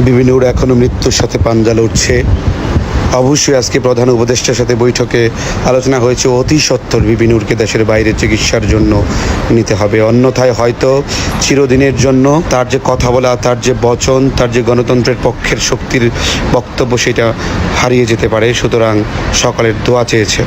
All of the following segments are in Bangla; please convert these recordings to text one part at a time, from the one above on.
বিপিনুর এখনও মৃত্যুর সাথে পাঞ্জা লড়ছে। অবশ্যই আজকে প্রধান উপদেষ্টার সাথে বৈঠকে আলোচনা হয়েছে অতি সত্বর বিপিনুরকে দেশের বাইরে চিকিৎসার জন্য নিতে হবে, অন্যথায় হয়তো চিরদিনের জন্য তার যে কথা বলা, তার যে বচন, তার যে গণতন্ত্রের পক্ষের শক্তির বক্তব্য সেটা হারিয়ে যেতে পারে। সুতরাং সকালের দোয়া চেয়েছে।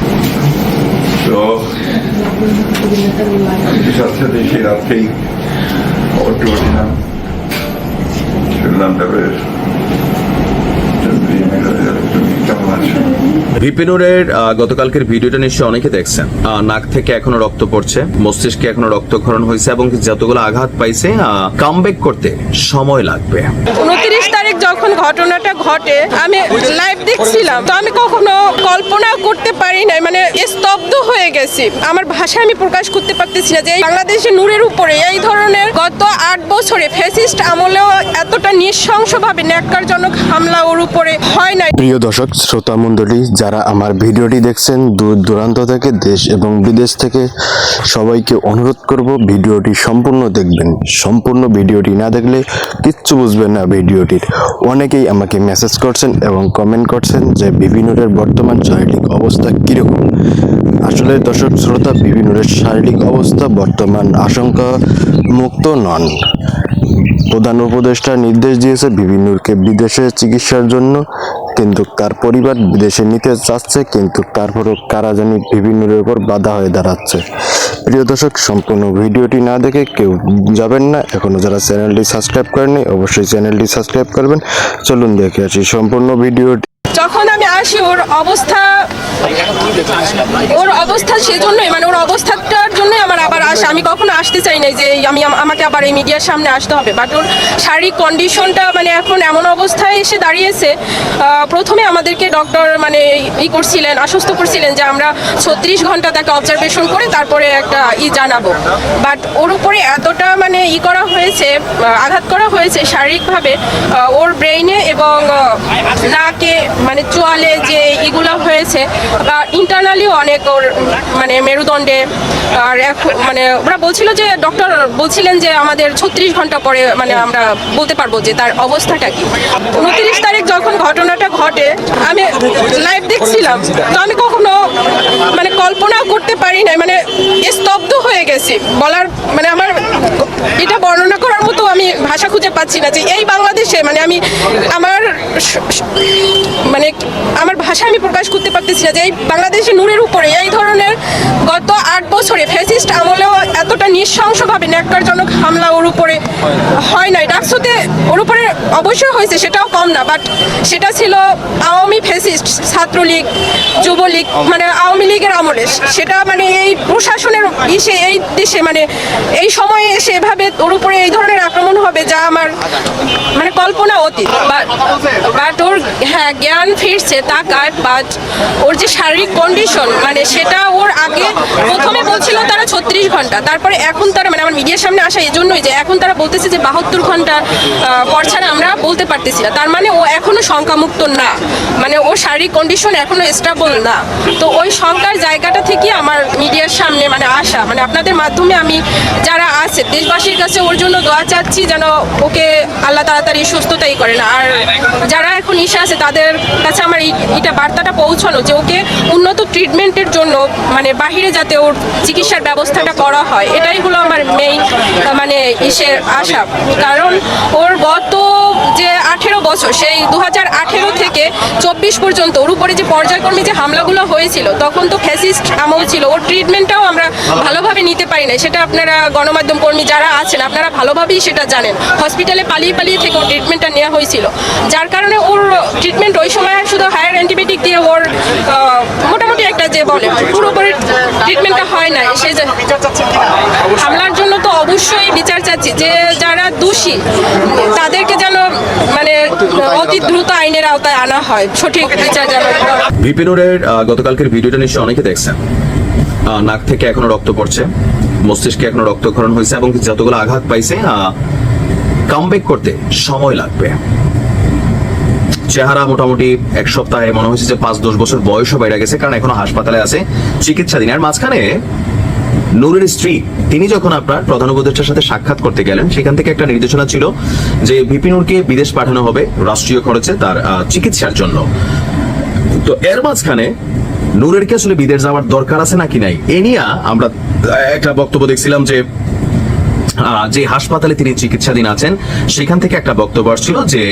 বিপিনুরের গতকালকের ভিডিওটা নিশ্চয়ই অনেকে দেখছেন। নাক থেকে এখনো রক্ত পড়ছে, মস্তিষ্কে এখনো রক্তক্ষরণ হয়েছে এবং যতগুলো আঘাত পাইছে কামব্যাক করতে সময় লাগবে। 29 তারিখ যখন ঘটনাটা ঘটে আমি লাইভ দেখছিলাম, তো আমি কখনো কল্পনা করতে পারি নাই, মানে স্তব্ধ হয়ে গেছি। আমার ভাষা আমি প্রকাশ করতে পারতেছি না যে বাংলাদেশের নূরের উপরে এই ধরনের গত 8 বছরে ফ্যাসিস্ট আমলেও এতটা নৃশংসভাবে ন্যাক্কারজনক হামলা ওর উপরে হয় নাই। প্রিয় দর্শক শ্রোতা মণ্ডলী, যারা আমার ভিডিওটি দেখছেন দূর দূরান্ত থেকে, দেশ এবং বিদেশ থেকে, সবাইকে অনুরোধ করব ভিডিওটি সম্পূর্ণ দেখবেন। সম্পূর্ণ ভিডিওটি না দেখলে কিচ্ছু বুঝবেন না ভিডিওটির। অনেকেই আমাকে মেসেজ করছেন এবং কমেন্ট করছেন যে বিপিনুরের বর্তমান শারীরিক অবস্থা কীরকম। আসলে দর্শক শ্রোতা, বিপিনুরের শারীরিক অবস্থা বর্তমান আশঙ্কা মুক্ত নন। প্রধান উপদেষ্টা নির্দেশ দিয়েছে বিপিনুরকে বিদেশে চিকিৎসার জন্য, কিন্তু তার পরিবার বিদেশে নিতে চাচ্ছে, কিন্তু তারপরও কারা জানি বিপিনুরের উপর বাধা হয়ে দাঁড়াচ্ছে। প্রিয় দর্শক, সম্পূর্ণ ভিডিওটি না দেখে কেউ যাবেন না। এখনো যারা চ্যানেলটি সাবস্ক্রাইব করেননি অবশ্যই চ্যানেলটি সাবস্ক্রাইব করবেন। চলুন দেখে আসি সম্পূর্ণ ভিডিওটি। যখন আমি আসি ওর অবস্থা সেজন্যই, মানে ওর অবস্থাটার জন্যই আমার আবার আসা। আমি কখনো আসতে চাই নাই যে আমাকে আবার এই মিডিয়ার সামনে আসতে হবে, বাট ওর শারীরিক কন্ডিশনটা মানে এখন এমন অবস্থায় এসে দাঁড়িয়েছে। প্রথমে আমাদেরকে ডক্টর মানে করছিলেন, আশ্বস্ত করছিলেন যে আমরা 36 ঘন্টা তাকে অবজারভেশন করে তারপরে একটা জানাবো। বাট ওর উপরে এতটা মানে করা হয়েছে, আঘাত করা হয়েছে শারীরিকভাবে, ওর ব্রেইনে এবং নাকে মানে চোয়ালে যে এগুলো হয়েছে, বা ইন্টারনালিও অনেক ওর মানে মেরুদণ্ডে। আর এখন মানে ওরা বলছিল যে ডক্টর বলছিলেন যে আমাদের 36 ঘন্টা পরে মানে আমরা বলতে পারবো যে তার অবস্থাটা কি। 29 তারিখ যখন ঘটনাটা ঘটে আমি লাইভ দেখছিলাম, তো আমি কখনো মানে কল্পনা করতে পারি নাই, মানে স্তব্ধ হয়ে গেছি। বলার মানে আমার এটা বর্ণনা করার মতো আমি ভাষা খুঁজে পাচ্ছি না যে এই বাংলাদেশে মানে আমি আমার ভাষা আমি প্রকাশ করতে পারতেছি না যে এই বাংলাদেশের নূরের উপরে এই ধরনের গত 8 বছরে ফ্যাসিস্ট আমলেও এতটা নৃশংসভাবে ন্যাক্কারজনক হামলা ওর উপরে হয় নাই। ডাকসুতে ওর উপরে অবশ্যই হয়েছে, সেটাও কম না, বাট সেটা ছিল আওয়ামী ফ্যাসিস্ট, ছাত্রলীগ, যুবলীগ, মানে আওয়ামী লীগের আমলে। সেটা মানে এই প্রশাসনের এই দেশে মানে এই সময়ে এসে এভাবে ওর উপরে এই ধরনের আক্রমণ হবে যা আমার মানে কল্পনা অতীত। বাট ওর হ্যাঁ জ্ঞান ফিরছে তাকায়, বাট ওর যে শারীরিক কন্ডিশন মানে সেটা ওর আগে প্রথমে বলছিল তারা 36 ঘন্টা, তারপরে এখন তারা মানে আমার মিডিয়ার সামনে আসা এই জন্যই যে এখন তারা বলতেছে যে 72 ঘন্টা পর ছাড়া আমরা বলতে পারতেছি না। তার মানে ও এখনো শঙ্কামুক্ত না, মানে ওর শারীরিক কন্ডিশন এখনো স্টেবল না। তো ওই শঙ্কার জায়গাটা থেকে আমার মিডিয়ার সামনে মানে আসা, মানে আপনাদের মাধ্যমে আমি যারা আছে দেশবাসীর কাছে ওর জন্য দোয়া চাচ্ছি যেন ওকে আল্লাহ তাড়াতাড়ি সুস্থতাই করেন। আর যারা এখন ইসা আছে তাদের কাছে আমার এটা বার্তাটা পৌঁছানো যে ওকে উন্নত ট্রিটমেন্টের জন্য মানে বাহিরে যাতে ওর চিকিৎসার ব্যবস্থাটা করা হয়, এটাই হলো আমার মেইন মানে আশা। কারণ ওর গত যে 18 বছর, সেই 2018 থেকে 24 পর্যন্ত ওর উপরে যে পর্যায়ক্রমে যে হামলাগুলো হয়েছিল তখন তো ফ্যাসিস্ট আমল ছিল। ওর ট্রিটমেন্টটাও আমরা ভালোভাবে নিতে পারি না, সেটা আপনারা গণমাধ্যম কর্মী যারা আছেন আপনারা ভালোভাবেই সেটা জানেন। হসপিটালে পালিয়ে থেকে ওর ট্রিটমেন্টটা নেওয়া হয়েছিল, যার কারণে ওর ট্রিটমেন্ট ওই সময় শুধু হায়ার অ্যান্টিবায়োটিক দিয়ে ওর মোটামুটি একটা যে বলে পুরোপুরি ট্রিটমেন্টটা হয় না। সেই হামলার জন্য তো অবশ্যই বিচার চাচ্ছি, যে যারা দোষী তাদেরকে যেন মানে অতি দ্রুত আইনের আওতায় আনা হয়, সঠিক বিচার যেন। বিপিনুরের গতকালকের ভিডিওটা নিশ্চয়ই অনেকে দেখছেন। নাক থেকে এখনো রক্ত পড়ছে, মস্তিষ্কে এখনো রক্তক্ষরণ হয়েছে এবং যতগুলো আঘাত পাইছে কামব্যাক করতে সময় লাগবে। চেহারা মোটামুটি 1 সপ্তাহে মনে হয়েছে যে 5-10 বছর বয়সও বেড়ে গেছে, কারণ এখনো হাসপাতালে আছে চিকিৎসাধীন। আর মাঝখানে নূরের স্ত্রী তিনি যখন আপনার প্রধান উপদেষ্টার সাথে সাক্ষাৎ করতে গেলেন, সেখান থেকে একটা নির্দেশনা ছিল যে ভিপি নূরকে বিদেশ পাঠানো হবে রাষ্ট্রীয় খরচে তার চিকিৎসার জন্য। তো এর মাঝখানে নূরের কি আসলে বিদেশ যাওয়ার দরকার আছে নাকি নাই, এ নিয়ে আমরা একটা বক্তব্য দেখছিলাম যে হাসপাতালে তিনি চিকিৎসাধীন আছেন সেখান থেকে একটা বক্তব্য ছিল যে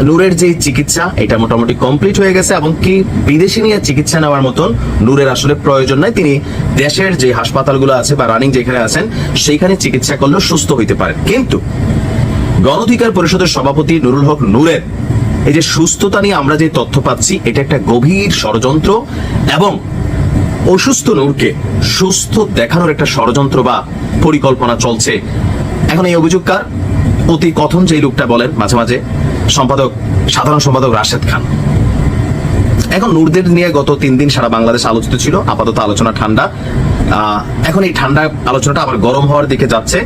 নূরের যে চিকিৎসা এটা মোটামুটি কমপ্লিট হয়ে গেছে এবং কি বিদেশে নিয়ে চিকিৎসা নেওয়ার মতন নূরের আসলে প্রয়োজন নাই, তিনি দেশের যে হাসপাতালগুলো আছে বা রানিং যেখানে আছেন সেইখানে চিকিৎসা করলেও সুস্থ হইতে পারেন। কিন্তু গণ অধিকার পরিষদের সভাপতি নুরুল হক নূরের এই যে সুস্থতা নিয়ে আমরা যে তথ্য পাচ্ছি, এটা একটা গভীর ষড়যন্ত্র এবং অসুস্থ নূরকে সুস্থ দেখানোর একটা ষড়যন্ত্র বা পরিকল্পনা চলছে। এখন এই অভিযোগ কার? অতি কথন যে লোকটা বলেন মাঝে মাঝে সাধারণ সম্পাদক রাশেদ খান। এখন নূরদের নিয়ে গত 3 দিন সারা বাংলাদেশ আলোচিত ছিল, আপাতত আলোচনা ঠান্ডা। এখন এই ঠান্ডা আলোচনাটা আবার গরম হওয়ার দিকে যাচ্ছে,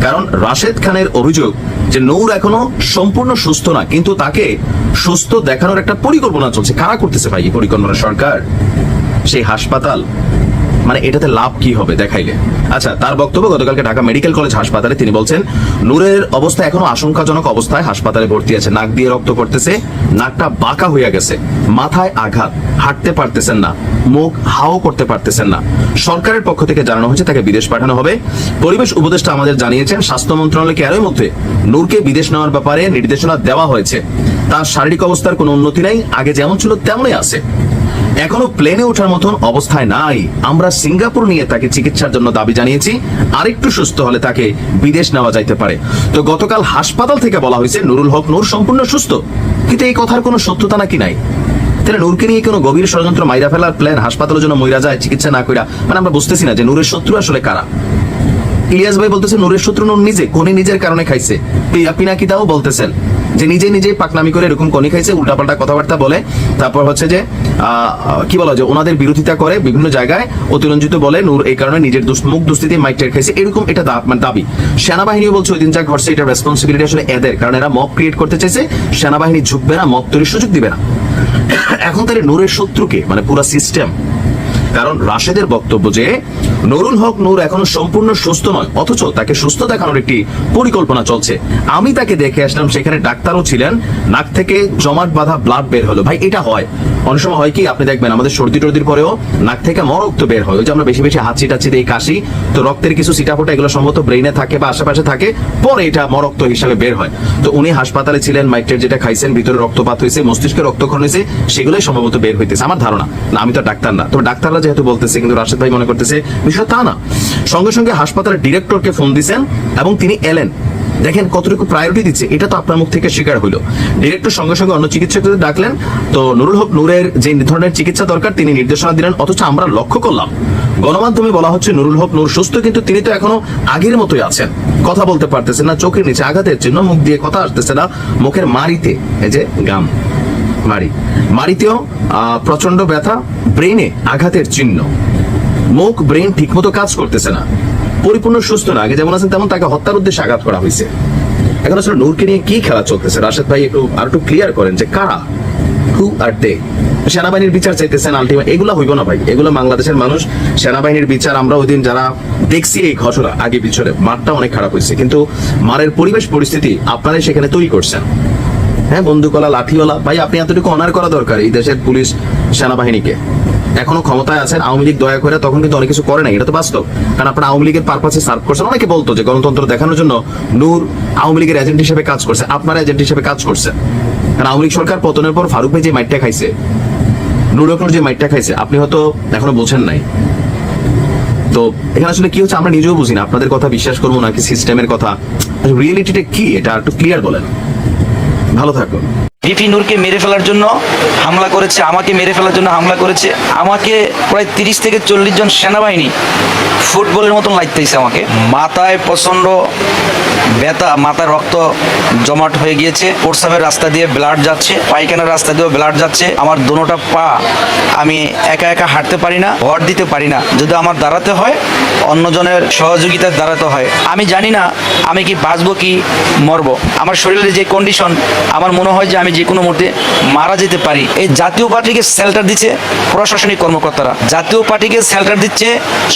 কারণ রাশেদ খানের অভিযোগ যে নূর এখনো সম্পূর্ণ সুস্থ না, কিন্তু তাকে সুস্থ দেখানোর একটা পরিকল্পনা চলছে। কারা করতেছে ভাই এই পরিকল্পনা? সরকার, সেই হাসপাতাল, মানে এটাতে লাভ কি হবে দেখাইলে? আচ্ছা, তার বক্তব্য গতকালকে ঢাকা মেডিকেল কলেজ হাসপাতালে তিনি বলছেন নূরের অবস্থা এখনো আশঙ্কাজনক অবস্থায় হাসপাতালে ভর্তি আছে, নাক দিয়ে রক্ত পড়তেছে, নাকটা বাঁকা হয়ে গেছে, মাথায় আঘাত, হাঁটতে পারতেছেন না, মুখ হাও করতে পারতেছেন না। সরকারের পক্ষ থেকে জানানো হয়েছে তাকে বিদেশ পাঠানো হবে। পরিবেশ উপদেষ্টা আমাদের জানিয়েছেন স্বাস্থ্য মন্ত্রণালয়কে এরই মধ্যে নূরকে বিদেশ নেওয়ার ব্যাপারে নির্দেশনা দেওয়া হয়েছে। তার শারীরিক অবস্থার কোনো উন্নতি নাই, আগে যেমন ছিল তেমনই আছে, এখনো প্লেনে ওঠার মতন অবস্থায় নাই। আমরা সিঙ্গাপুর নিয়ে তাকে চিকিৎসার জন্য দাবি জানিয়েছি, আরেকটু সুস্থ হলে তাকে বিদেশ নেওয়া যাইতে পারে। তো গতকাল হাসপাতাল থেকে বলা হয়েছে নুরুল হক নূর সম্পূর্ণ সুস্থ, কিন্তু এই কথার কোনো সত্যতা নাকি নাই? তাহলে নূরকে নিয়ে কোনো গভীর ষড়যন্ত্র, মাইরা ফেলার প্ল্যান, হাসপাতালের জন্য মইরা যায় চিকিৎসা না কইরা, মানে আমরা বুঝতেছি না যে নূরের শত্রু আসলে কারা। ইলিয়াস ভাই বলতেছে নূরের শত্রু নূর নিজে, কোনি নিজের কারণে খাইছে। পিনাকিদাও বলতেছেন যে নিজে পাকনামি করে এরকম কোনি খাইছে, উল্টাপাল্টা কথাবার্তা বলে, তারপর হচ্ছে যে কি বলা যায় ওনাদের বিরোধিতা করে বিভিন্ন জায়গায়, অতিরঞ্জিত বলে নূর এই কারণে নিজের মুখ দুস্থিতি মাইক টের খাইছে, এরকম এটা দাবি। সেনাবাহিনীও বলছে ওই দিন যা ঘটছে এটা রেসপন্সিবিলিটি আসলে এদের, কারণ এরা মব ক্রিয়েট করতে চাইছে, সেনাবাহিনী ঝুঁকবে না, মব তৈরির সুযোগ দিবে না। এখন তাহলে নূরের শত্রুকে, মানে পুরো সিস্টেম। কারণ রাশেদের বক্তব্য যে নুরুল হক নূর এখনো সম্পূর্ণ সুস্থ নয়, অথচ তাকে সুস্থ দেখানোর একটি পরিকল্পনা চলছে। আমি তাকে দেখে আসলাম, সেখানে ডাক্তারও ছিলেন, নাক থেকে জমাট বাঁধা ব্লাড বের হলো। ভাই এটা হয়, অনেক সময় হয় কি আপনি দেখবেন আমাদের সর্দি টর্দির পরেও নাক থেকে রক্ত বের হয়, ওই যে আমরা বেশি হাঁচি টাচি দিয়ে কাশি, তো রক্তের কিছু সিটাফোটা এগুলো সম্ভবত ব্রেইনে থাকে বা আশেপাশে থাকে, পরে এটা মরক্ত হিসাবে বের হয়। তো উনি হাসপাতালে ছিলেন, মাইটের যেটা খাইছেন, ভিতরে রক্তপাত হয়েছে, মস্তিষ্কে রক্তক্ষরণ হয়েছে, সেগুলোই সম্ভবত বের হইতেছে, আমার ধারণা। না, আমি তো ডাক্তার না, তবে ডাক্তাররা যেহেতু বলতেছে, কিন্তু রাশেদ ভাই মনে করতেছে বিষয়টা তা না। সঙ্গে সঙ্গে হাসপাতালের ডিরেক্টরকে ফোন দিয়েছেন এবং তিনি এলেন। দেখেন কতটুকু প্রায়োরিটি দিচ্ছে, এটা তো আপনার মুখ থেকে স্বীকার হইলো। ডিরেক্টর সঙ্গে সঙ্গে অন্য চিকিৎসকদের ডাকলেন। তো নুরুল হক নূরের যে ধরনের চিকিৎসা দরকার তিনি নির্দেশনা দিলেন, অথচ আমরা লক্ষ্য করলাম গণমাধ্যমে বলা হচ্ছে নুরুল হক নূর সুস্থ, কিন্তু তিনি তো এখনো আগের মতোই আছেন, কথা বলতে পারতেছেন না, চোখের নিচে আঘাতের চিহ্ন, মুখ দিয়ে কথা আসতেছে না, মুখের মাড়িতে এই যে গাম মাড়িতেও প্রচন্ড ব্যথা, ব্রেনে আঘাতের চিহ্ন, মুখ ব্রেন ঠিকমতো কাজ করতেছে না, পরিপূর্ণ সুস্থ না, আগে যেমন আছেন তেমন, তাকে হত্যার উদ্দেশ্যে আঘাত করা হয়েছে। এখন আসলে নূরকে নিয়ে কি খেলা চলতেছে রাশেদ ভাই একটু ক্লিয়ার করেন যে কারা, হু আর দে। সেনাবাহিনীর বিচার চাইতেছেন আলটিমেট, এগুলো হইব না ভাই, এগুলো বাংলাদেশের মানুষ সেনাবাহিনীর বিচার, আমরা ওই দিন যারা দেখছি এই ঘটনা আগে পিছনে, মারটা অনেক খারাপ হয়েছে, কিন্তু মারের পরিবেশ পরিস্থিতি আপনারা সেখানে তৈরি করছেন। হ্যাঁ, বন্দুকওয়ালা, লাঠিওয়ালা, ভাই আপনি এতটুকু অনার করা দরকার এই দেশের পুলিশ সেনাবাহিনীকে। এখনো ক্ষমতায় আছেন, আওয়ামী লীগ দয়া করে তখন কিন্তু অনেক কিছু করে নাই, এটা তো বাস্তব। কারণ আপনারা আওয়ামী লীগের পারপাসে সার্ভ করছেন। অনেকে বলতো যে গণতন্ত্র দেখানোর জন্য নূর আওয়ামী লীগের এজেন্ট হিসেবে কাজ করছে, আপনারা এজেন্ট হিসেবে কাজ করছেন। কারণ আওয়ামী লীগ সরকার পতনের পর ফারুক ভাই যে মাইটটা খাইছে, নুর হক নূর যে মাইটটা খাইছে, আপনি হয়তো এখনো বোঝেন নাই। তো এখানে আসলে কি হচ্ছে আমরা নিজেও বুঝি না, আপনাদের কথা বিশ্বাস করবো নাকি সিস্টেমের কথা, রিয়েলিটিটা কি এটা একটু ক্লিয়ার বলেন। ভালো থাকুন। ভিপি নূরকে মেরে ফেলার জন্য হামলা করেছে, আমাকে মেরে ফেলার জন্য হামলা করেছে, আমাকে প্রায় 30 থেকে 40 জন সেনাবাহিনী ফুটবলের মতন লাগতেছে, আমাকে মাথায় প্রচন্ড ব্যথা, মাথায় রক্ত জমাট হয়ে গিয়েছে, প্রস্রাবের রাস্তা দিয়ে ব্লাড যাচ্ছে, পায়খানার রাস্তা দিয়েও ব্লাড যাচ্ছে। আমার দোনোটা পা আমি একা একা হাঁটতে পারি না, ভর দিতে পারি না। যদি আমার দাঁড়াতে হয় অন্যজনের সহযোগিতায় দাঁড়াতে হয়। আমি জানি না আমি কি বাঁচবো কি মরবো। আমার শরীরের যে কন্ডিশন, আমার মনে হয় যে আমি যে কোনো মুহূর্তে মারা যেতে পারি। এই জাতীয় পার্টিকে শেল্টার দিচ্ছে প্রশাসনিক কর্মকর্তারা, জাতীয় পার্টিকে শেল্টার দিচ্ছে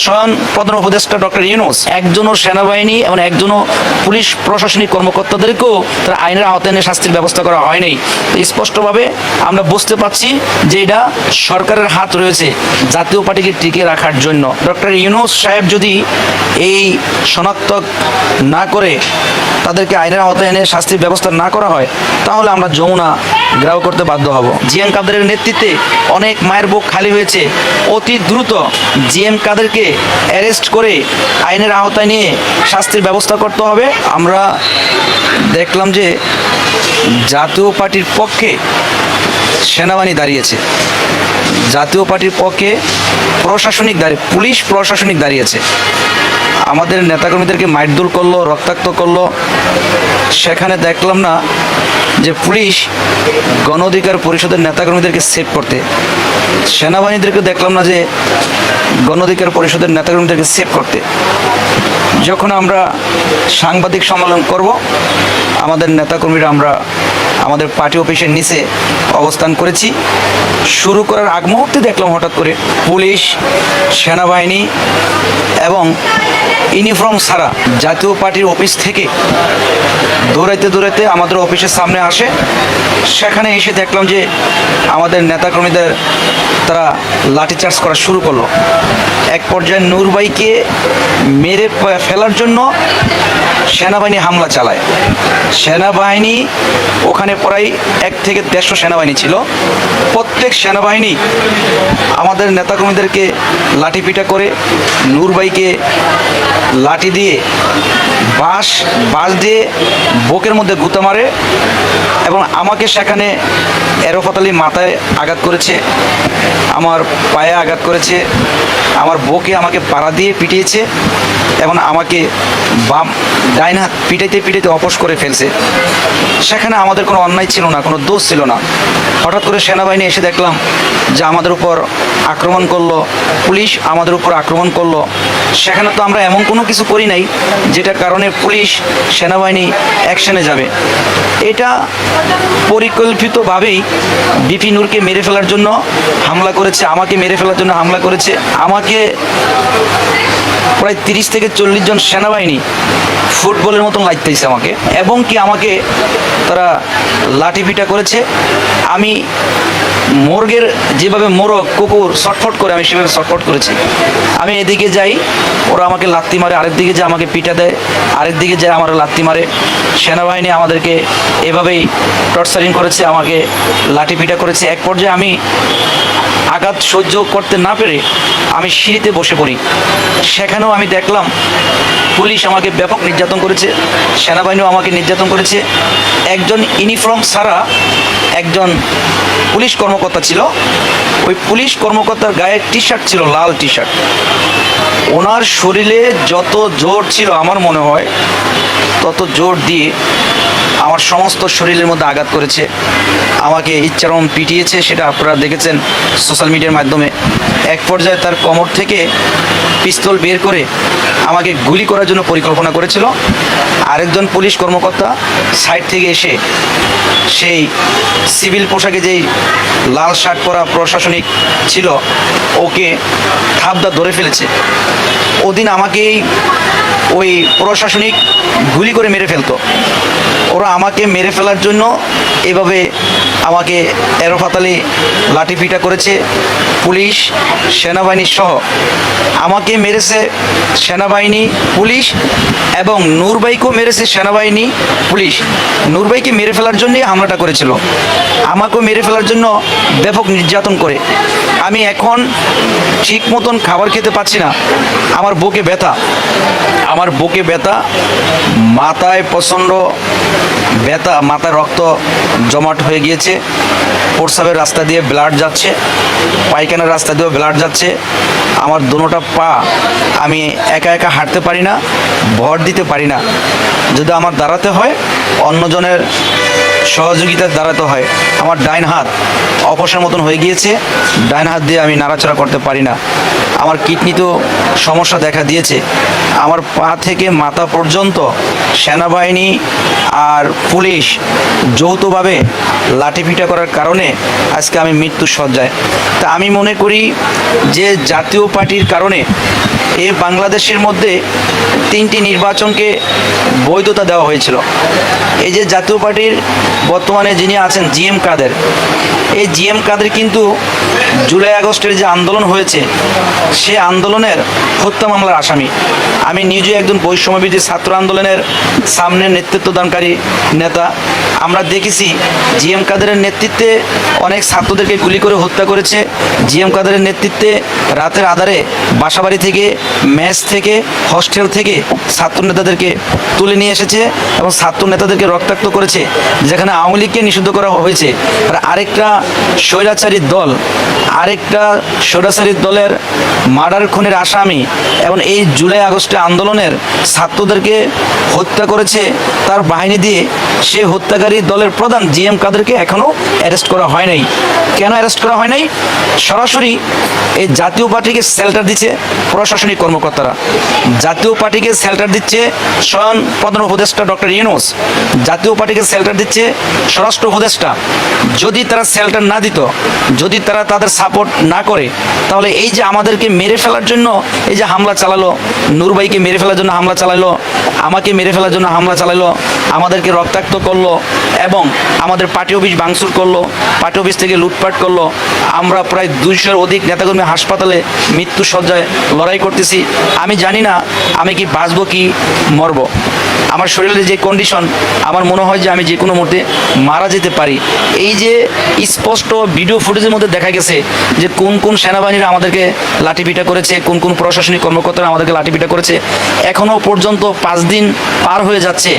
স্বয়ং প্রধান উপদেষ্টা ডক্টর ইউনূস। একজনও সেনাবাহিনী এবং একজনও পুলিশ প্রশাসনিক কর্মকর্তাদেরকেও তারা আইনের আওতায় এনে শাস্তির ব্যবস্থা করা হয়নি। স্পষ্টভাবে আমরা বুঝতে পারছি যে এটা সরকারের হাত রয়েছে জাতীয় পার্টিকে টিকে রাখার জন্য। ডক্টর ইউনূস সাহেব যদি এই শনাক্ত না করে তাদেরকে আইনের আওতায় এনে শাস্তির ব্যবস্থা না করা হয়, তাহলে আমরা যমুনা ঘেরাও করতে বাধ্য হব। জিএম কাদেরের নেতৃত্বে অনেক মায়ের বুক খালি হয়েছে। অতি দ্রুত জিএম কাদেরকে অ্যারেস্ট করে আইনের আওতায় নিয়ে শাস্তির ব্যবস্থা করতে হবে। আমরা দেখলাম যে জাতীয় পার্টির পক্ষে সেনাবাহিনী দাঁড়িয়েছে, জাতীয় পার্টির পক্ষে প্রশাসনিক পুলিশ প্রশাসনিক দাঁড়িয়েছে। আমাদের নেতাকর্মীদেরকে মারধর করলো, রক্তাক্ত করলো। সেখানে দেখলাম না যে পুলিশ গণ অধিকার পরিষদের নেতাকর্মীদেরকে সেভ করতে, সেনাবাহিনীদেরকে দেখলাম না যে গণ অধিকার পরিষদের নেতাকর্মীদেরকে সেভ করতে। যখন আমরা সাংবাদিক সম্মেলন করব, আমাদের নেতাকর্মীরা আমরা আমাদের পার্টি অফিসের নিচে অবস্থান করেছি। শুরু করার আগ মুহূর্তে দেখলাম হঠাৎ করে পুলিশ, সেনাবাহিনী এবং ইউনিফর্ম ছাড়া জাতীয় পার্টির অফিস থেকে দৌড়াইতে দৌড়াইতে আমাদের অফিসের সামনে আসে। সেখানে এসে দেখলাম যে আমাদের নেতাকর্মীদের তারা লাঠিচার্জ করা শুরু করলো। এক পর্যায়ে নূর ভাইকে মেরে ফেলার জন্য সেনাবাহিনী হামলা চালায়। সেনাবাহিনী ওখানে প্রায় 1 থেকে 150 সেনাবাহিনী ছিল। প্রত্যেক সেনাবাহিনী আমাদের নেতাকর্মীদেরকে লাঠিপিটা করে নূর ভাইকে লাঠি দিয়ে বাঁশ দিয়ে বুকের মধ্যে গুঁতা মারে এবং আমাকে সেখানে এরোফাতালি মাথায় আঘাত করেছে, আমার পায়ে আঘাত করেছে, আমার বুকে আমাকে পাড়া দিয়ে পিটিয়েছে এবং আমাকে ডাইন হাত পিটাইতে অপস করে ফেলছে। সেখানে আমাদের কোনো অন্যায় ছিল না, কোনো দোষ ছিল না। হঠাৎ করে সেনাবাহিনী এসে দেখলাম যে আমাদের উপর আক্রমণ করলো, পুলিশ আমাদের উপর আক্রমণ করলো। সেখানে তো আমরা এমন কোনো কিছু করি নাই যেটার কারণে পুলিশ সেনাবাহিনী অ্যাকশনে যাবে। এটা পরিকল্পিতভাবেই বিপি নূরকে মেরে ফেলার জন্য হামলা করেছে, আমাকে মেরে ফেলার জন্য হামলা করেছে। আমাকে প্রায় 30 থেকে 40 জন সেনাবাহিনী ফুটবলের মতন লাগতেছে আমাকে, এবং কি আমাকে তারা লাঠিপিটা করেছে। আমি মোরগের যেভাবে মোরগ কুকুর ছটফট করে, আমি সেভাবে ছটফট করেছি। আমি এদিকে যাই, ওরা আমাকে লাত্তি মারে, আরেক দিকে যায় আমাকে পিটা দেয়, আরেক দিকে যায় আমার লাত্তি মারে। সেনাবাহিনী আমাদেরকে এভাবেই টর্চারিং করেছে, আমাকে লাঠিপিটা করেছে। এক পর্যায়ে আমি আঘাত সহ্য করতে না পেরে আমি সিঁড়িতে বসে পড়ি। সেখানেও আমি দেখলাম পুলিশ আমাকে ব্যাপক নির্যাতন করেছে, সেনাবাহিনীও আমাকে নির্যাতন করেছে। একজন ইউনিফর্ম ছাড়া একজন পুলিশ কর্মকর্তা ছিল, ওই পুলিশ কর্মকর্তার গায়ে টি-শার্ট ছিল, লাল টি-শার্ট। ওনার শরীরে যত জোর ছিল আমার মনে হয় তত জোর দিয়ে আমার সমস্ত শরীরের মধ্যে আঘাত করেছে, আমাকে ইচ্ছারম পিটিয়েছে। সেটা আপনারা দেখেছেন সোশ্যাল মিডিয়ার মাধ্যমে। এক পর্যায়ে তার কোমর থেকে পিস্তল বের করে আমাকে গুলি করার জন্য পরিকল্পনা করেছিল। আরেকজন পুলিশ কর্মকর্তা সাইড থেকে এসে সেই সিভিল পোশাকে যেই লাল শার্ট পরা প্রশাসনিক ছিল ওকে থাবদা ধরে ফেলেছে। ওদিন আমাকেই ওই প্রশাসনিক গুলি করে মেরে ফেলতো। ওরা আমাকে মেরে ফেলার জন্য এভাবে আমাকে এরোফাতালি লাঠিপিটা করেছে পুলিশ, সেনাবাহিনী সহ। আমাকে মেরেছে সেনাবাহিনী, পুলিশ এবং নূর ভাইকেও মেরেছে সেনাবাহিনী, পুলিশ। নূর ভাইকে মেরে ফেলার জন্যই হামলাটা করেছিল, আমাকেও মেরে ফেলার জন্য ব্যাপক নির্যাতন করে। আমি এখন ঠিক মতন খাবার খেতে পাচ্ছি না, আমার বুকে ব্যথা, আমার বুকে ব্যথা, মাথায় প্রচণ্ড ব্যথা, মাথায় রক্ত জমাট হয়ে গিয়েছে, প্রস্রাবের রাস্তা দিয়ে ব্লাড যাচ্ছে, পায়খানার রাস্তা দিয়েও ব্লাড যাচ্ছে। আমার দোনোটা পা আমি একা একা হাঁটতে পারি না, ভর দিতে পারি না। যদি আমার দাঁড়াতে হয় অন্যজনের সহযোগিতায় দাঁড়াতে হয়। আমার ডাইন হাত অপসের মতন হয়ে গিয়েছে, ডাইন হাত দিয়ে আমি নাড়াচাড়া করতে পারি না। আমার কিডনিতেও সমস্যা দেখা দিয়েছে। আমার পা থেকে মাথা পর্যন্ত সেনাবাহিনী আর পুলিশ যৌথভাবে লাঠিপিটা করার কারণে আজকে আমি মৃত্যুর শয্যায়। তা আমি মনে করি যে জাতীয় পার্টির কারণে এই বাংলাদেশের মধ্যে 3টি নির্বাচনকে বৈধতা দেওয়া হয়েছিল। এই যে জাতীয় পার্টির বর্তমানে যিনি আছেন জিএম কাদের, এই জিএম কাদের কিন্তু জুলাই আগস্টের যে আন্দোলন হয়েছে সে আন্দোলনের হত্যা মামলার আসামি। আমি নিজে একজন বৈষম্যবিরোধী ছাত্র আন্দোলনের সামনে নেতৃত্বদানকারী নেতা। আমরা দেখেছি জিএম কাদেরের নেতৃত্বে অনেক ছাত্রদেরকে গুলি করে হত্যা করেছে। জিএম কাদেরের নেতৃত্বে রাতের আধারে বাসাবাড়ি থেকে, মেস থেকে, হস্টেল থেকে ছাত্র নেতাদেরকে তুলে নিয়ে এসেছে এবং ছাত্র নেতাদেরকে রক্তাক্ত করেছে। যেখানে আওয়ামী লীগকে নিষিদ্ধ করা হয়েছে, আর আরেকটা স্বৈরাচারী দলের মার্ডার খুনের আসামি এবং এই জুলাই আগস্টে আন্দোলনের ছাত্রদেরকে হত্যা করেছে তার বাহিনী দিয়ে। সেই হত্যাকারী দলের প্রধান জিএম কাদেরকে এখনও অ্যারেস্ট করা হয় নাই। কেন অ্যারেস্ট করা হয় নাই? সরাসরি এই জাতীয় পার্টিকে শেল্টার দিচ্ছে প্রশাসনিক কর্মকর্তারা, জাতীয় পার্টিকে শেল্টার দিচ্ছে স্বয়ং প্রধান উপদেষ্টা ডক্টর ইউনূস, জাতীয় পার্টিকে শেল্টার দিচ্ছে স্বরাষ্ট্র উপদেষ্টা। যদি তারা শেল্টার না দিত, যদি তারা তাদের সাপোর্ট না করে, তাহলে এই যে আমাদেরকে মেরে ফেলার জন্য এই যে হামলা চালালো, নূর ভাইকে মেরে ফেলার জন্য হামলা চালালো, আমাকে মেরে ফেলার জন্য হামলা চালালো, আমাদেরকে রক্তাক্ত করলো এবং আমাদের পার্টি অফিস ভাঙচুর করলো, পার্টি অফিস থেকে লুটপাট করলো। আমরা প্রায় 200-র অধিক নেতাকর্মী হাসপাতালে মৃত্যু সজ্জায় লড়াই করতেছি। আমি জানি না আমি কি বাঁচবো কি মরবো। আমার শরীরের যে কন্ডিশন, আমার মনে হয় যে আমি যে কোনো মুহূর্তে মারা যেতে পারি। এই যে স্পষ্ট ভিডিও ফুটেজের মধ্যে দেখা গেছে যে কোন কোন সেনাবাহিনীরা আমাদেরকে লাঠিপিটা করেছে, কোন কোন প্রশাসনিক কর্মকর্তারা আমাদেরকে লাঠিপিটা করেছে। এখনও পর্যন্ত 5 দিন পার হয়ে যাচ্ছে,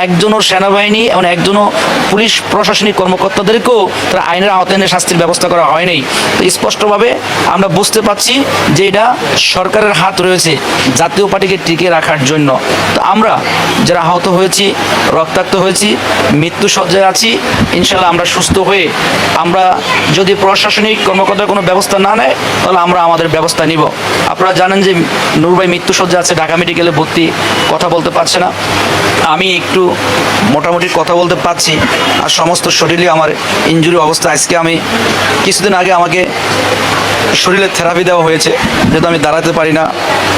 একজনও সেনাবাহিনী এবং একজনও পুলিশ প্রশাসনিক কর্মকর্তাদেরকেও তারা আইনের আওতায় এনে শাস্তির ব্যবস্থা করা হয়নি। তো স্পষ্টভাবে আমরা বুঝতে পারছি যে এটা সরকারের হাত রয়েছে জাতীয় পার্টিকে টিকে রাখার জন্য। তো আমরা যারা আহত হয়েছি, রক্তাক্ত হয়েছি, মৃত্যু সজ্জায় আছি, ইনশাল্লাহ আমরা সুস্থ হয়ে আমরা যদি প্রশাসনিক কর্মকর্তার কোনো ব্যবস্থা না নেয় তাহলে আমরা আমাদের ব্যবস্থা নিব। আপনারা জানেন যে নূর ভাই মৃত্যু সজ্জা আছে, ঢাকা মেডিকেলে ভর্তি, কথা বলতে পারছে না। আমি একটু মোটামুটি কথা বলতে পারছি, আর সমস্ত শরীরে আমার ইনজুরি অবস্থা। আজকে আমি কিছুদিন আগে আমাকে শরীরে থেরাপি দেওয়া হয়েছে, যেহেতু আমি দাঁড়াতে পারি না,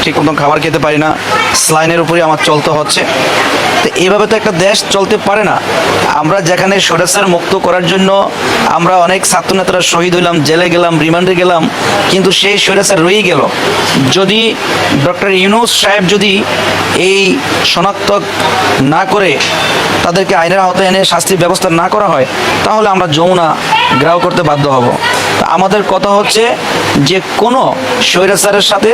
ঠিক মতন খাবার খেতে পারি না, স্লাইনের উপরে আমার চলতে হচ্ছে। তো এইভাবে তো একটা দেশ চলতে পারে না। আমরা যেখানে স্বৈরাচার মুক্ত করার জন্য আমরা অনেক ছাত্র নেতারা শহীদ হইলাম, জেলে গেলাম, রিমান্ডে গেলাম, কিন্তু সেই স্বৈরাচার রয়ে গেল। যদি ডক্টর ইউনূস সাহেব যদি এই শনাক্ত না করে তাদেরকে আইনের আওতায় এনে শাস্তির ব্যবস্থা না করা হয়, তাহলে আমরা যমুনা গ্রাহ করতে বাধ্য হব। আমাদের কথা হচ্ছে যে কোনো স্বৈরাচারের সাথে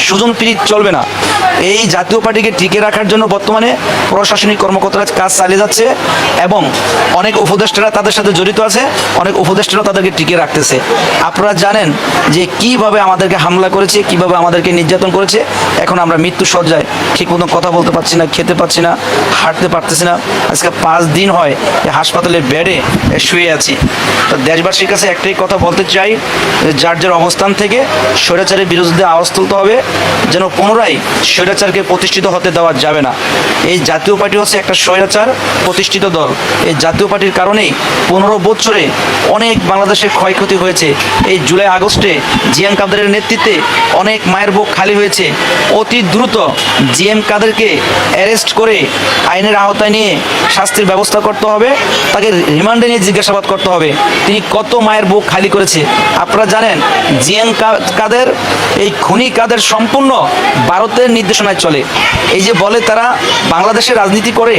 সুজন প্রীতি চলবে না। এই জাতীয় পার্টিকে টিকে রাখার জন্য বর্তমানে প্রশাসনিক কর্মকর্তারা কাজ চালিয়ে যাচ্ছে এবং অনেক উপদেষ্টারা তাদের সাথে জড়িত আছে, অনেক উপদেষ্টারা তাদেরকে টিকে রাখতেছে। আপনারা জানেন যে কিভাবে আমাদেরকে হামলা করেছে, কিভাবে আমাদেরকে নির্যাতন করেছে। এখন আমরা মৃত্যু সজ্জায়, ঠিক মতো কথা বলতে পারছি না, খেতে পারছি না, হাঁটতে পারতেছি না। আজকে 5 দিন হয় হাসপাতালের বেডে শুয়ে আছি। তো দেশবাসীর কাছে একটাই কথা বলতে চাই, যার যার অবস্থান থেকে স্বৈরাচারের বিরুদ্ধে আওয়াজ তুলতে হবে, যেন পুনরায় স্বৈরাচারকে প্রতিষ্ঠিত হতে দেওয়া যাবে না। এই জাতীয় পার্টি হচ্ছে একটা স্বৈরাচার প্রতিষ্ঠিত দল। এই জাতীয় পার্টির কারণেই 15 বছরে অনেক বাংলাদেশের ক্ষয়ক্ষতি হয়েছে। এই জুলাই আগস্টে জিএম কাদেরের নেতৃত্বে অনেক মায়ের বুক খালি হয়েছে। অতি দ্রুত জিএম কাদেরকে অ্যারেস্ট করে আইনের আওতায় নিয়ে শাস্তির ব্যবস্থা করতে হবে, তাকে রিমান্ডে নিয়ে জিজ্ঞাসাবাদ করতে হবে তিনি কত মায়ের বুক খালি করেছে। আপনারা জানেন জিএম কাদের, এই খুনি কাদের সম্পূর্ণ ভারতের নির্দেশনায় চলে। এই যে বলে তারা বাংলাদেশের রাজনীতি করে,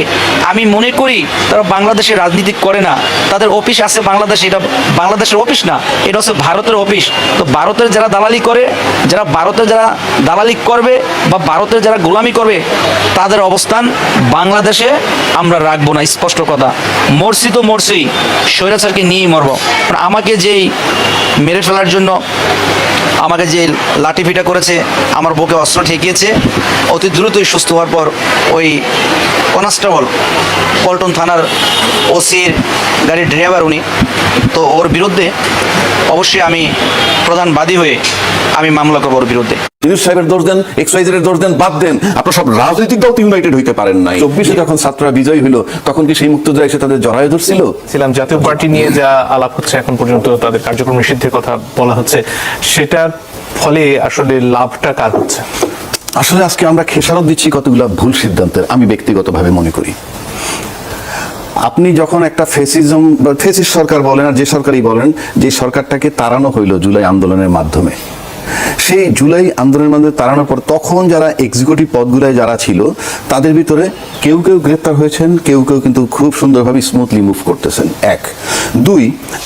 আমি মনে করি তারা বাংলাদেশের রাজনীতি করে না। তাদের অফিস আছে বাংলাদেশে, এটা বাংলাদেশের অফিস না, এটা হচ্ছে ভারতের অফিস। তো ভারতের যারা দালালি করে, যারা দালালি করবে বা ভারতের যারা গোলামি করবে, তাদের অবস্থান বাংলাদেশে আমরা রাখবো না। স্পষ্ট কথা, মরছি তো মরছি, স্বৈরাচারকে নিয়েই মরবো। আমাকে যেই মেরে ফেলার জন্য আমাকে যে লাঠিপিটা করেছে, আমার বুকে অস্ত্র ঠেকিয়েছে, অতি দ্রুতই সুস্থ হওয়ার পর ওই কনস্টেবল পল্টন থানার ওসির গাড়ির ড্রাইভার উনি, তো ওর বিরুদ্ধে অবশ্যই আমি প্রধান বাদী হয়ে আমি মামলা করবো ওর বিরুদ্ধে। ইউনুস সাহেবের দোষ দেন, এক্সওয়াইজের দোষ দেন, বাদ দেন, আপনার সব রাজনৈতিক দল ইউনাইটেড হইতে পারেন নাই। 24-এ যখন ছাত্ররা বিজয়ী হইল, তখন কি সেই মুক্তযোদ্ধা এসে তাদের জড়ায় ধরছিল? জাতীয় পার্টি নিয়ে যা আলাপ হচ্ছে এখন পর্যন্ত, তাদের কার্যক্রম নিষিদ্ধের কথা বলা হচ্ছে, সেটার ফলে আসলে লাভটা কার হচ্ছে? আসলে আজকে আমরা খেসারত দিচ্ছি কতগুলো ভুল সিদ্ধান্তের, আমি ব্যক্তিগতভাবে মনে করি। আপনি যখন একটা ফেসিজম বা ফেসিস্ট সরকার বলেন আর যে সরকারই বলেন, যে সরকারটাকে তাড়ানো হইল জুলাই আন্দোলনের মাধ্যমে, সেই জুলাই আন্দোলনের মাধ্যমে তাড়ানোর পর তখন যারা এক্সিকিউটিভ পদগুলোয় যারা ছিল, তাদের ভিতরে কেউ কেউ গ্রেপ্তার হয়েছেন, কেউ কেউ কিন্তু খুব সুন্দরভাবে স্মুথলি মুভ করতেছেন। 1, 2,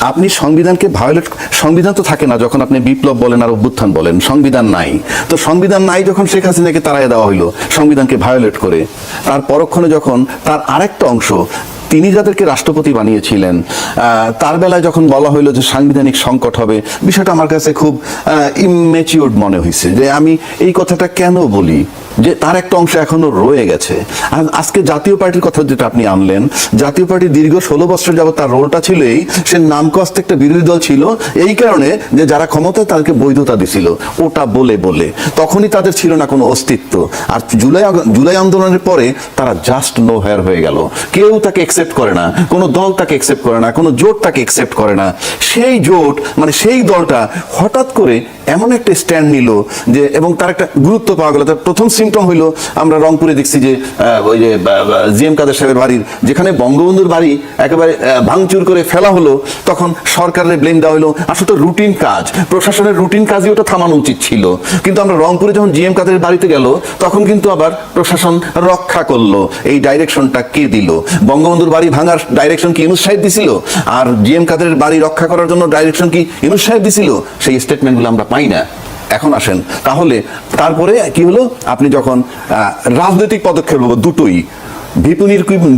আপনি সংবিধানকে ভায়োলেট, সংবিধান তো থাকে না যখন আপনি বিপ্লব বলেন আর অভ্যুত্থান বলেন, সংবিধান নাই। তো সংবিধান নাই যখন শেখ হাসিনাকে তাড়াইয়া দেওয়া হইলো সংবিধানকে ভায়োলেট করে, তার পরক্ষণে যখন তার আরেকটা অংশ, তিনি যাদেরকে রাষ্ট্রপতি বানিয়েছিলেন, তার বেলায় যখন বলা হইলো যে সাংবিধানিক সংকট হবে, বিষয়টা আমার কাছে খুব ইম্যাচিউরড মনে হয়েছে। যে আমি এই কথাটা কেন বলি, যে তার একটা অংশ এখনো রয়ে গেছে। আর আজকে জাতীয় পার্টির কথা যেটা আপনি আনলেন, জাতীয় পার্টি দীর্ঘ 16 বছর যাবত তার রোলটা ছিল এই, সে নামকাস্তে একটা বিরোধী দল ছিল এই কারণে যে যারা ক্ষমতায় তাদেরকে বৈধতা দিছিল, ওটা বলে বলে তখনই তাদের ছিল না কোনো অস্তিত্ব। আর জুলাই আন্দোলনের পরে তারা জাস্ট নো হেয়ার হয়ে গেল। কেউ তাকে একসেপ্ট করে না, কোনো দল তাকে একসেপ্ট করে না, কোনো জোট তাকে একসেপ্ট করে না। সেই জোট মানে সেই দলটা হঠাৎ করে এমন একটা স্ট্যান্ড নিল যে, এবং তার একটা গুরুত্ব পাওয়া গেল। তার প্রথম সিমটম হইলো আমরা রংপুরে দেখছি যে ওই যে জিএম কাদের সাহেবের বাড়ির, যেখানে বঙ্গবন্ধুর বাড়ি একেবারে ভাঙচুর করে ফেলা হলো, তখন সরকারের ব্লেম দেওয়া হলো। আসলে রুটিন কাজ, প্রশাসনের রুটিন কাজই ওটা থামানো উচিত ছিল। কিন্তু আমরা রংপুরে যখন জিএম কাদের বাড়িতে গেল, তখন কিন্তু আবার প্রশাসন রক্ষা করলো। এই ডাইরেকশনটা কে দিল? বঙ্গবন্ধুর বাড়ি ভাঙার ডাইরেকশন কি ইউনুস সাহেব দিছিল? আর জিএম কাদের বাড়ি রক্ষা করার জন্য ডাইরেকশন কি ইউনুস সাহেব দিছিল? সেই স্টেটমেন্টগুলো আমরা পাই না। এখন আসেন তাহলে তারপরে কি হলো, আপনি যখন রাজনৈতিক পদক্ষেপ হবো দুটোই,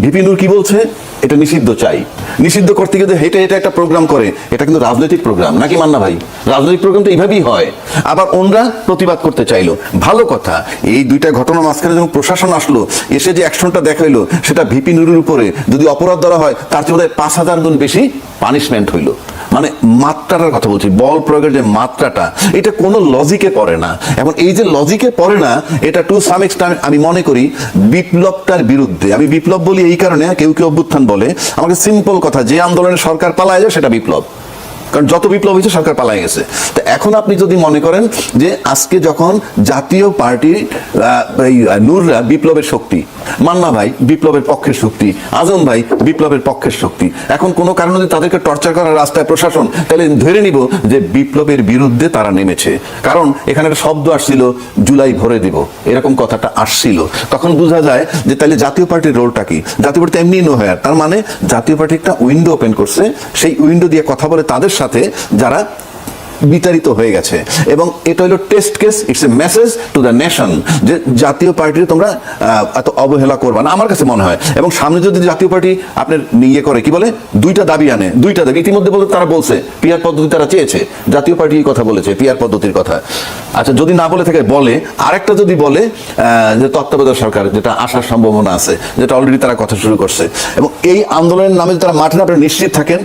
ভিপিনুর কি বলছে, এটা নিষিদ্ধ চাই, নিষিদ্ধ করতে গিয়ে এটা একটা প্রোগ্রাম করে, এটা কিন্তু রাজনৈতিক প্রোগ্রাম নাকি মান্না ভাই? রাজনৈতিক প্রোগ্রাম তো এইভাবেই হয়। আবার ওনরা প্রতিবাদ করতে চাইলো, ভালো কথা। এই দুইটা ঘটনার মাঝখানে যখন প্রশাসন আসলো, এসে যে অ্যাকশনটা দেখাইলো, সেটা ভিপিনুরের উপরে যদি অপরাধ ধরা হয়, তার চেয়ে বোধহয় 5000 গুণ বেশি পানিশমেন্ট হইলো। মানে মাত্রাটার কথা বলছি, বল প্রয়োগের যে মাত্রাটা, এটা কোনো লজিকে পড়ে না। এখন এই যে লজিকে পড়ে না, এটা টু সাম এক্সটেন্ট আমি মনে করি বিপ্লবটার বিরুদ্ধে। আমি বিপ্লব বলি এই কারণে, কেউ কেউ অভ্যুত্থান বলে। আমাকে সিম্পল কথা, যে আন্দোলনের সরকার পালায় যায় সেটা বিপ্লব, কারণ যত বিপ্লব হয়েছে সরকার পালায় গেছে। তো এখন আপনি যদি মনে করেন যে আজকে যখন জাতীয় পার্টির নূররা বিপ্লবের শক্তি, মান্না ভাই বিপ্লবের পক্ষের শক্তি, আজম ভাই বিপ্লবের পক্ষের শক্তি, এখন কোনো কারণে যদি তাদেরকে টর্চার করার রাস্তায় প্রশাসন, তাহলে ধরে নিব যে বিপ্লবের বিরুদ্ধে তারা নেমেছে। কারণ এখানে একটা শব্দ আসছিল জুলাই ভরে দিব, এরকম কথাটা আসছিল, তখন বোঝা যায় যে তাহলে জাতীয় পার্টির রোলটা কি। জাতীয় পার্টি এমনি নো হেয়ার, তার মানে জাতীয় পার্টি একটা উইন্ডো ওপেন করছে, সেই উইন্ডো দিয়ে কথা বলে তাদের সাথে যারা বিতাড়িত হয়ে গেছে। এবং এটা হলো test case, it's a message to the nation যে জাতীয় পার্টির তোমরা এত অবহেলা করবা না, আমার কাছে মনে হয়। এবং সামনে যদি জাতীয় পার্টি আপনার ইয়ে করে, কি বলে, দুইটা দাবি আনে, দুইটা দাবি ইতিমধ্যে বলে তারা বলছে পিআর পদ্ধতি তারা চেয়েছে, জাতীয় পার্টি কথা বলেছে পিআর পদ্ধতির কথা। আচ্ছা, যদি না বলে থাকে বলে আরেকটা, যদি বলে যে তত্ত্বাবধায়ক সরকার, যেটা আসার সম্ভাবনা আছে, যেটা অলরেডি তারা কথা শুরু করছে। এবং এই আন্দোলনের নামে তারা মাঠে আপনারা নিশ্চিত থাকেন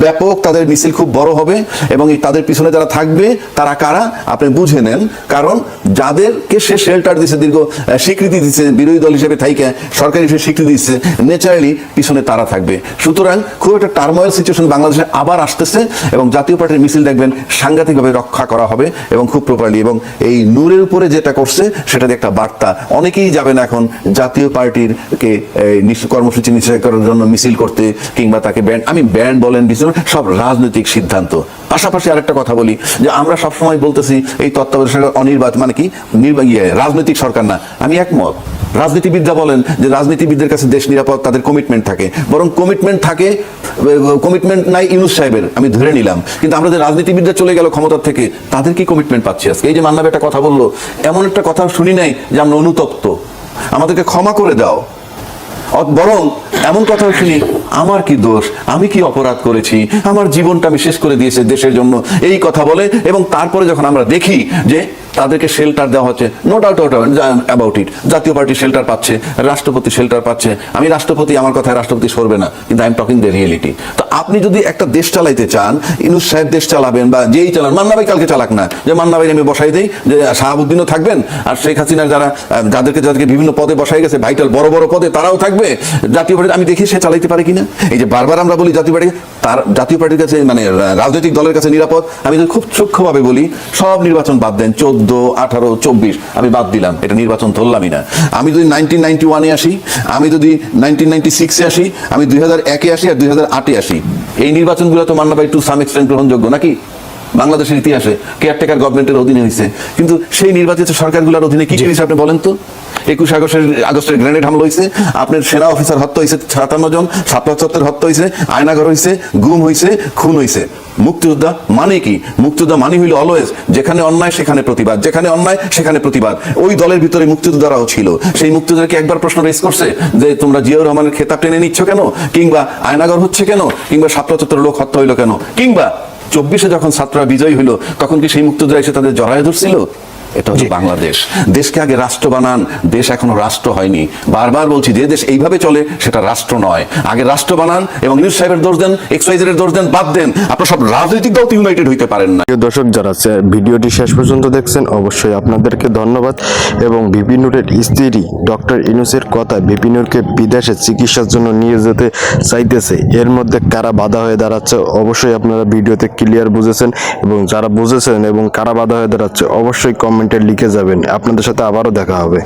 ব্যাপক তাদের মিছিল খুব বড় হবে, এবং তাদের পিছনে যারা যারা থাকবে তারা কারা আপনি বুঝে নেন, কারণ যাদেরকে সে শেল্টার দিচ্ছে, দীর্ঘ স্বীকৃতি দিচ্ছে, বিরোধী দল হিসেবে থাইকে সরকারি হিসেবে স্বীকৃতি দিচ্ছে, ন্যাচারালি পিছনে তারা থাকবে। সুতরাং খুব একটা টার্মোয়েল সিচুয়েশন বাংলাদেশে আবার আসতেছে এবং জাতীয় পার্টির মিছিল দেখবেন সাংঘাতিকভাবে রক্ষা করা হবে এবং খুব প্রপারলি। এবং এই নূরের উপরে যেটা করছে সেটা একটা বার্তা, অনেকেই যাবেন এখন জাতীয় পার্টির কে কর্মসূচি নিশ্চয় করার জন্য মিছিল করতে, কিংবা তাকে ব্যান্ড, আমি ব্যান্ড বলেন সব রাজনৈতিক সিদ্ধান্ত। পাশাপাশি আরেকটা কথা বলি যে আমরা সবসময় বলতেছি এই তত্ত্বাবধায়ক সরকার অনির্বাচিত, মানে কি রাজনৈতিক সরকার না, আমি একমত। রাজনীতিবিদরা বলেন যে রাজনীতিবিদদের কাছে দেশ নিরাপদ, তাদের কমিটমেন্ট থাকে, বরং কমিটমেন্ট থাকে, কমিটমেন্ট নাই ইউনূস সাহেবের, আমি ধরে নিলাম, কিন্তু আমরা যে রাজনীতিবিদরা চলে গেল ক্ষমতার থেকে, তাদের কি কমিটমেন্ট পাচ্ছি আজকে? এই যে মান্না ভাই একটা কথা বললো, এমন একটা কথা শুনি নাই যে আমরা অনুতপ্ত, আমাদেরকে ক্ষমা করে দাও, বরং এমন কথা শুনি আমার কি দোষ, আমি কি অপরাধ করেছি, আমার জীবনটা আমি শেষ করে দিয়েছি দেশের জন্য, এই কথা বলে। এবং তারপরে যখন আমরা দেখি যে তাদেরকে শেল্টার দেওয়া হচ্ছে, নো ডাউট অ্যাবাউট ইট, জাতীয় পার্টি শেল্টার পাচ্ছে, রাষ্ট্রপতি শেল্টার পাচ্ছে, আমি রাষ্ট্রপতি, আমার কথায় রাষ্ট্রপতি সরবে না, কিন্তু I am talking the reality. তো আপনি যদি একটা দেশ চালাইতে চান, ইউনূস সাহেব দেশ চালাবেন বা যেই চালান, মান্না ভাই কালকে চালাক না, যে মান্না ভাই আমি বসাই দেই, যে শাহাবুদ্দিনও থাকবেন, আর শেখ হাসিনার যাদেরকে বিভিন্ন পদে বসাই গেছে, ভাইটাল বড় বড় পদে, তারাও থাকবে। জাতীয় পার্টি আমি দেখি সে চালাইতে পারে কিনা। এই যে বারবার আমরা বলি জাতীয় পার্টি, তার জাতীয় পার্টির কাছে মানে রাজনৈতিক দলের কাছে নিরাপদ, আমি যদি খুব সূক্ষ্মভাবে বলি, সব নির্বাচন বাদ দেন, 14, 18, 24 আমি বাদ দিলাম, এটা নির্বাচন ধরলামই না। আমি যদি 1991-এ আসি, আমি যদি 1996-এ আসি, আমি 2001-এ আসি, আর 2008-এ আসি, এই নির্বাচনগুলো তো মান্না ভাই টু সাম এক্সটেন্ট গ্রহণযোগ্য নাকি? বাংলাদেশের ইতিহাসে কেয়ারটেকার গভর্নমেন্টের অধীনে হয়েছে, কিন্তু সেই নির্বাচিত সরকারগুলোর অধীনে কি করেছে আপনি বলেন তো? 21 আগস্টের গ্রেনেড হামলা হয়েছে, আপনার সেনা অফিসার হত্যা হয়েছে 57 জন, 77 হত্যা হয়েছে, আয়নাঘর হয়েছে, গুম হয়েছে, খুন হয়েছে। মুক্তিযোদ্ধা মানে কি? মুক্তিযোদ্ধা মানে হইল অলওয়েজ যেখানে অন্যায় সেখানে প্রতিবাদ, যেখানে অন্যায় সেখানে প্রতিবাদ। ওই দলের ভিতরে মুক্তিযোদ্ধারাও ছিল। সেই মুক্তিযোদ্ধাকে একবার প্রশ্ন রেজ করছে যে তোমরা জিয়াউর রহমানের খেতাব টেনে নিচ্ছ কেন, কিংবা আয়নাঘর হচ্ছে কেন, কিংবা 77 লোক হত্যা হইলো কেন, কিংবা 24-এ যখন ছাত্ররা বিজয়ী হইলো তখন কি সেই মুক্তিযোদ্ধা এসে তাদের জড়ায় ধরছিল? এটা হচ্ছে বাংলাদেশ। দেশকে আগে রাষ্ট্র বানান, দেশ এখনো রাষ্ট্র হয়নি। বারবার বলছি যে দেশ এইভাবে চলে সেটা রাষ্ট্র নয়, আগে রাষ্ট্র বানান। এবং ইউনূস সাহেবের দোষ দেন, এক্সওয়াইজেড এর দোষ দেন, বাদ দেন, আপনারা সব রাজনৈতিক দল ইউনাইটেড হইতে পারেন না। প্রিয় দর্শক, যারা ভিডিওটি শেষ পর্যন্ত দেখছেন অবশ্যই আপনাদেরকে ধন্যবাদ। এবং ভিপি নূরের স্ত্রী ডক্টর ইউনূসের কথা ভিপি নূরকে বিদেশে চিকিৎসার জন্য নিয়ে যেতে চাইতেছে, এর মধ্যে কারা বাধা হয়ে দাঁড়াচ্ছে অবশ্যই আপনারা ভিডিওতে ক্লিয়ার বুঝেছেন, এবং যারা বুঝেছেন এবং কারা বাধা হয়ে দাঁড়াচ্ছে অবশ্যই কমেন্টে লিখে যাবেন। আপনাদের সাথে আবারও দেখা হবে।